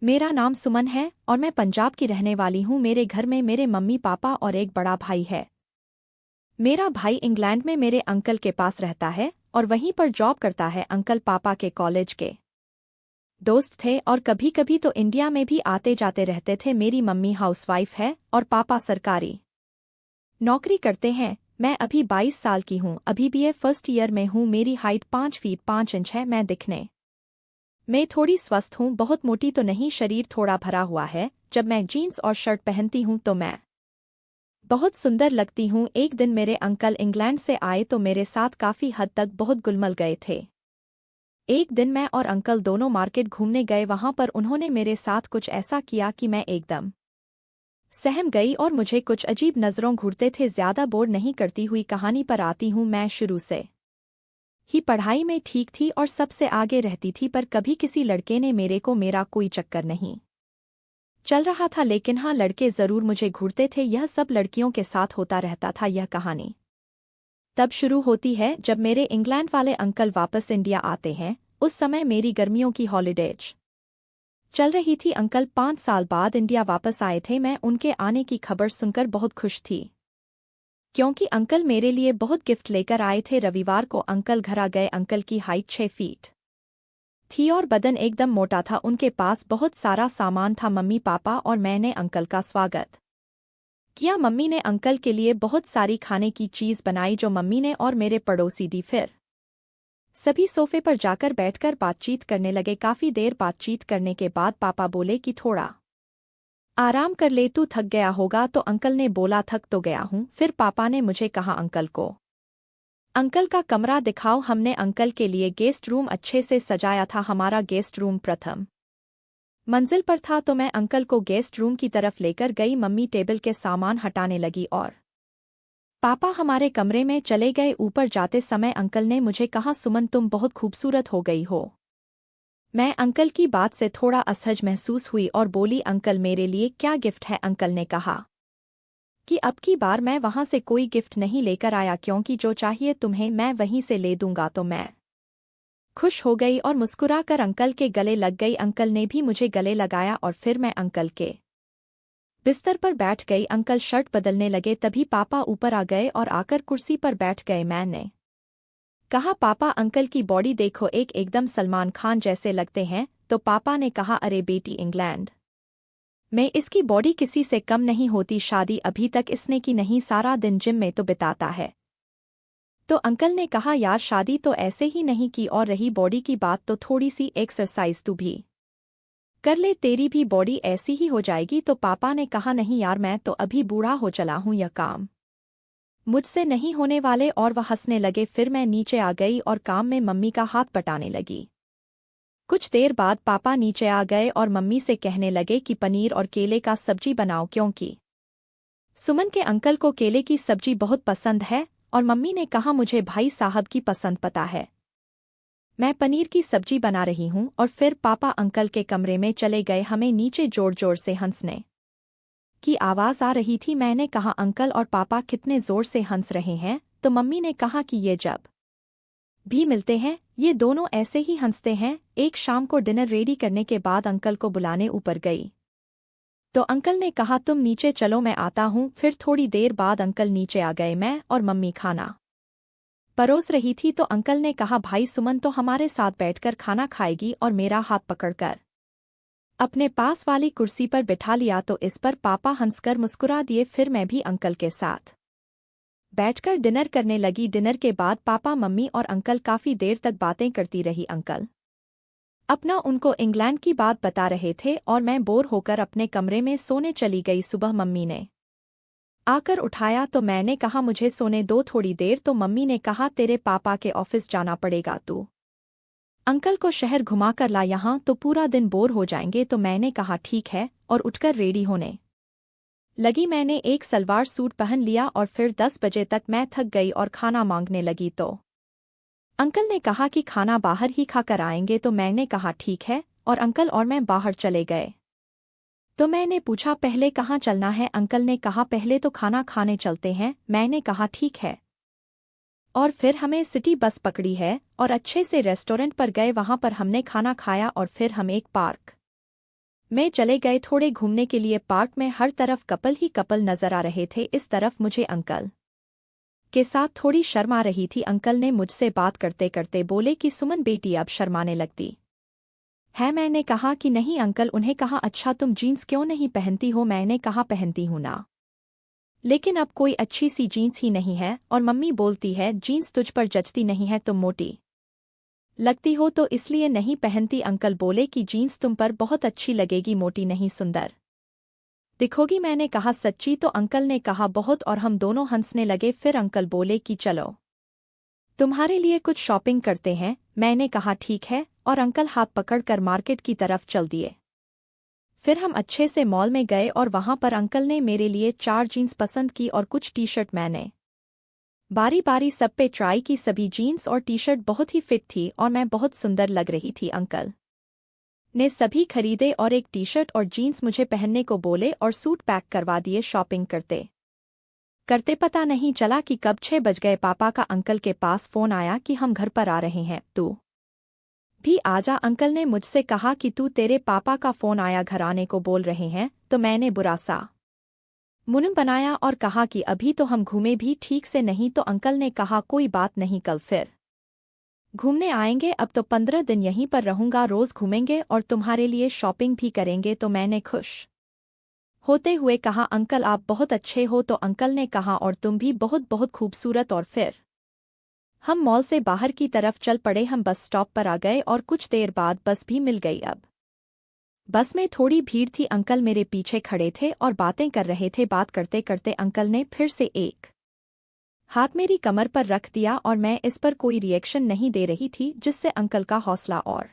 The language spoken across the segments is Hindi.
मेरा नाम सुमन है और मैं पंजाब की रहने वाली हूँ। मेरे घर में मेरे मम्मी पापा और एक बड़ा भाई है। मेरा भाई इंग्लैंड में मेरे अंकल के पास रहता है और वहीं पर जॉब करता है। अंकल पापा के कॉलेज के दोस्त थे और कभी कभी तो इंडिया में भी आते जाते रहते थे। मेरी मम्मी हाउसवाइफ है और पापा सरकारी नौकरी करते हैं। मैं अभी 22 साल की हूँ, अभी बीए फर्स्ट ईयर में हूँ। मेरी हाइट 5 फीट 5 इंच है। मैं दिखने मैं थोड़ी स्वस्थ हूँ, बहुत मोटी तो नहीं, शरीर थोड़ा भरा हुआ है। जब मैं जीन्स और शर्ट पहनती हूँ तो मैं बहुत सुंदर लगती हूँ। एक दिन मेरे अंकल इंग्लैंड से आए तो मेरे साथ काफ़ी हद तक बहुत गुलमल गए थे। एक दिन मैं और अंकल दोनों मार्केट घूमने गए। वहाँ पर उन्होंने मेरे साथ कुछ ऐसा किया कि मैं एकदम सहम गई और मुझे कुछ अजीब नज़रों घूरते थे। ज़्यादा बोर नहीं करती हुई कहानी पर आती हूँ। मैं शुरू से ही पढ़ाई में ठीक थी और सबसे आगे रहती थी, पर कभी किसी लड़के ने मेरा कोई चक्कर नहीं चल रहा था। लेकिन हाँ, लड़के ज़रूर मुझे घूरते थे। यह सब लड़कियों के साथ होता रहता था। यह कहानी तब शुरू होती है जब मेरे इंग्लैंड वाले अंकल वापस इंडिया आते हैं। उस समय मेरी गर्मियों की हॉलीडेज चल रही थी। अंकल 5 साल बाद इंडिया वापस आए थे। मैं उनके आने की खबर सुनकर बहुत खुश थी, क्योंकि अंकल मेरे लिए बहुत गिफ्ट लेकर आए थे। रविवार को अंकल घर आ गए। अंकल की हाइट 6 फीट थी और बदन एकदम मोटा था। उनके पास बहुत सारा सामान था। मम्मी पापा और मैंने अंकल का स्वागत किया। मम्मी ने अंकल के लिए बहुत सारी खाने की चीज़ बनाई जो मम्मी ने और मेरे पड़ोसी दी। फिर सभी सोफे पर जाकर बैठकर बातचीत करने लगे। काफ़ी देर बातचीत करने के बाद पापा बोले कि थोड़ा आराम कर ले, तू थक गया होगा। तो अंकल ने बोला थक तो गया हूँ। फिर पापा ने मुझे कहा अंकल का कमरा दिखाओ। हमने अंकल के लिए गेस्ट रूम अच्छे से सजाया था। हमारा गेस्ट रूम प्रथम मंजिल पर था तो मैं अंकल को गेस्ट रूम की तरफ लेकर गई। मम्मी टेबल के सामान हटाने लगी और पापा हमारे कमरे में चले गए। ऊपर जाते समय अंकल ने मुझे कहा, सुमन तुम बहुत खूबसूरत हो गई हो। मैं अंकल की बात से थोड़ा असहज महसूस हुई और बोली, अंकल मेरे लिए क्या गिफ्ट है? अंकल ने कहा कि अब की बार मैं वहां से कोई गिफ्ट नहीं लेकर आया, क्योंकि जो चाहिए तुम्हें मैं वहीं से ले दूंगा। तो मैं खुश हो गई और मुस्कुराकर अंकल के गले लग गई। अंकल ने भी मुझे गले लगाया और फिर मैं अंकल के बिस्तर पर बैठ गई। अंकल शर्ट बदलने लगे, तभी पापा ऊपर आ गए और आकर कुर्सी पर बैठ गए। मैंने कहा, पापा अंकल की बॉडी देखो, एकदम सलमान खान जैसे लगते हैं। तो पापा ने कहा, अरे बेटी, इंग्लैंड में इसकी बॉडी किसी से कम नहीं होती। शादी अभी तक इसने की नहीं, सारा दिन जिम में तो बिताता है। तो अंकल ने कहा, यार शादी तो ऐसे ही नहीं की, और रही बॉडी की बात तो थोड़ी सी एक्सरसाइज तू भी कर ले, तेरी भी बॉडी ऐसी ही हो जाएगी। तो पापा ने कहा, नहीं यार, मैं तो अभी बूढ़ा हो चला हूँ, यह काम मुझसे नहीं होने वाले। और वह हंसने लगे। फिर मैं नीचे आ गई और काम में मम्मी का हाथ बटाने लगी। कुछ देर बाद पापा नीचे आ गए और मम्मी से कहने लगे कि पनीर और केले का सब्जी बनाओ, क्योंकि सुमन के अंकल को केले की सब्जी बहुत पसंद है। और मम्मी ने कहा, मुझे भाई साहब की पसंद पता है, मैं पनीर की सब्जी बना रही हूँ। और फिर पापा अंकल के कमरे में चले गए। हमें नीचे जोर जोर से हंसने की आवाज़ आ रही थी। मैंने कहा, अंकल और पापा कितने जोर से हंस रहे हैं? तो मम्मी ने कहा कि ये जब भी मिलते हैं ये दोनों ऐसे ही हंसते हैं। एक शाम को डिनर रेडी करने के बाद अंकल को बुलाने ऊपर गई तो अंकल ने कहा, तुम नीचे चलो, मैं आता हूँ। फिर थोड़ी देर बाद अंकल नीचे आ गए। मैं और मम्मी खाना परोस रही थी तो अंकल ने कहा, भाई सुमन तो हमारे साथ बैठकर खाना खाएगी। और मेरा हाथ पकड़कर अपने पास वाली कुर्सी पर बिठा लिया। तो इस पर पापा हंसकर मुस्कुरा दिए। फिर मैं भी अंकल के साथ बैठकर डिनर करने लगी। डिनर के बाद पापा, मम्मी और अंकल काफ़ी देर तक बातें करती रही। अंकल अपना उनको इंग्लैंड की बात बता रहे थे और मैं बोर होकर अपने कमरे में सोने चली गई। सुबह मम्मी ने आकर उठाया तो मैंने कहा, मुझे सोने दो थोड़ी देर। तो मम्मी ने कहा, तेरे पापा के ऑफिस जाना पड़ेगा, तू अंकल को शहर घुमा कर ला, यहाँ तो पूरा दिन बोर हो जाएंगे। तो मैंने कहा, ठीक है, और उठकर रेडी होने लगी। मैंने एक सलवार सूट पहन लिया और फिर 10 बजे तक मैं थक गई और खाना मांगने लगी। तो अंकल ने कहा कि खाना बाहर ही खाकर आएंगे। तो मैंने कहा, ठीक है, और अंकल और मैं बाहर चले गए। तो मैंने पूछा, पहले कहाँ चलना है? अंकल ने कहा, पहले तो खाना खाने चलते हैं। मैंने कहा, ठीक है, और फिर हमें सिटी बस पकड़ी है और अच्छे से रेस्टोरेंट पर गए। वहाँ पर हमने खाना खाया और फिर हम एक पार्क मैं चले गए थोड़े घूमने के लिए पार्क में। हर तरफ कपल ही कपल नजर आ रहे थे। इस तरफ मुझे अंकल के साथ थोड़ी शर्म आ रही थी। अंकल ने मुझसे बात करते करते बोले कि सुमन बेटी अब शर्माने लगती है। मैंने कहा कि नहीं अंकल। उन्हें कहा अच्छा तुम जीन्स क्यों नहीं पहनती हो। मैंने कहा पहनती हूं ना, लेकिन अब कोई अच्छी सी जीन्स ही नहीं है। और मम्मी बोलती है जीन्स तुझ पर जचती नहीं है, तुम मोटी लगती हो तो इसलिए नहीं पहनती। अंकल बोले कि जीन्स तुम पर बहुत अच्छी लगेगी, मोटी नहीं सुंदर दिखोगी। मैंने कहा सच्ची? तो अंकल ने कहा बहुत, और हम दोनों हंसने लगे। फिर अंकल बोले कि चलो तुम्हारे लिए कुछ शॉपिंग करते हैं। मैंने कहा ठीक है, और अंकल हाथ पकड़कर मार्केट की तरफ चल दिए। फिर हम अच्छे से मॉल में गए और वहां पर अंकल ने मेरे लिए 4 जीन्स पसंद की और कुछ टी शर्ट। मैंने बारी बारी सब पे ट्राई की। सभी जीन्स और टी शर्ट बहुत ही फिट थी और मैं बहुत सुंदर लग रही थी। अंकल ने सभी खरीदे और एक टी शर्ट और जीन्स मुझे पहनने को बोले और सूट पैक करवा दिए। शॉपिंग करते करते पता नहीं चला कि कब 6 बज गए। पापा का अंकल के पास फोन आया कि हम घर पर आ रहे हैं, तू भी आजा। अंकल ने मुझसे कहा कि तू तेरे पापा का फोन आया, घर आने को बोल रहे हैं। तो मैंने बुरा सा मुंह बनाया और कहा कि अभी तो हम घूमे भी ठीक से नहीं। तो अंकल ने कहा कोई बात नहीं, कल फिर घूमने आएंगे। अब तो 15 दिन यहीं पर रहूंगा, रोज घूमेंगे और तुम्हारे लिए शॉपिंग भी करेंगे। तो मैंने खुश होते हुए कहा अंकल आप बहुत अच्छे हो। तो अंकल ने कहा और तुम भी बहुत बहुत खूबसूरत। और फिर हम मॉल से बाहर की तरफ चल पड़े। हम बस स्टॉप पर आ गए और कुछ देर बाद बस भी मिल गई। अब बस में थोड़ी भीड़ थी। अंकल मेरे पीछे खड़े थे और बातें कर रहे थे। बात करते करते अंकल ने फिर से एक हाथ मेरी कमर पर रख दिया और मैं इस पर कोई रिएक्शन नहीं दे रही थी, जिससे अंकल का हौसला और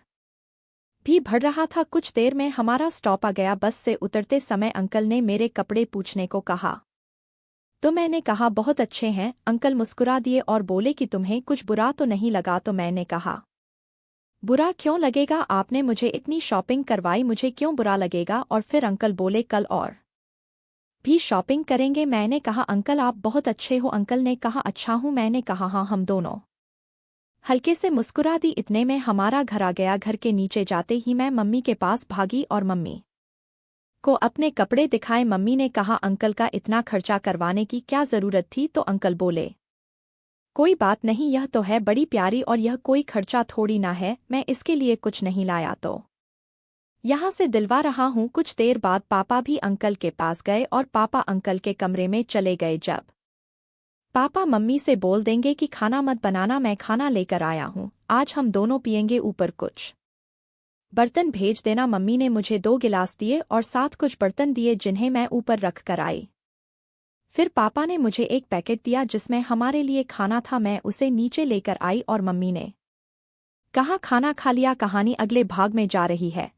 भी बढ़ रहा था। कुछ देर में हमारा स्टॉप आ गया। बस से उतरते समय अंकल ने मेरे कपड़े पूछने को कहा, तो मैंने कहा बहुत अच्छे हैं। अंकल मुस्कुरा दिए और बोले कि तुम्हें कुछ बुरा तो नहीं लगा। तो मैंने कहा बुरा क्यों लगेगा, आपने मुझे इतनी शॉपिंग करवाई, मुझे क्यों बुरा लगेगा। और फिर अंकल बोले कल और भी शॉपिंग करेंगे। मैंने कहा अंकल आप बहुत अच्छे हो। अंकल ने कहा अच्छा हूं। मैंने कहा हाँ। हम दोनों हल्के से मुस्कुरा दी। इतने में हमारा घर आ गया। घर के नीचे जाते ही मैं मम्मी के पास भागी और मम्मी को अपने कपड़े दिखाए। मम्मी ने कहा अंकल का इतना खर्चा करवाने की क्या जरूरत थी। तो अंकल बोले कोई बात नहीं, यह तो है बड़ी प्यारी और यह कोई खर्चा थोड़ी ना है, मैं इसके लिए कुछ नहीं लाया तो यहाँ से दिलवा रहा हूँ। कुछ देर बाद पापा भी अंकल के पास गए और पापा अंकल के कमरे में चले गए। जब पापा मम्मी से बोल देंगे कि खाना मत बनाना, मैं खाना लेकर आया हूँ, आज हम दोनों पियेंगे, ऊपर कुछ बर्तन भेज देना। मम्मी ने मुझे 2 गिलास दिए और साथ कुछ बर्तन दिए जिन्हें मैं ऊपर रख कर आई। फिर पापा ने मुझे एक पैकेट दिया जिसमें हमारे लिए खाना था। मैं उसे नीचे लेकर आई और मम्मी ने कहा खाना खा लिया। कहानी अगले भाग में जा रही है।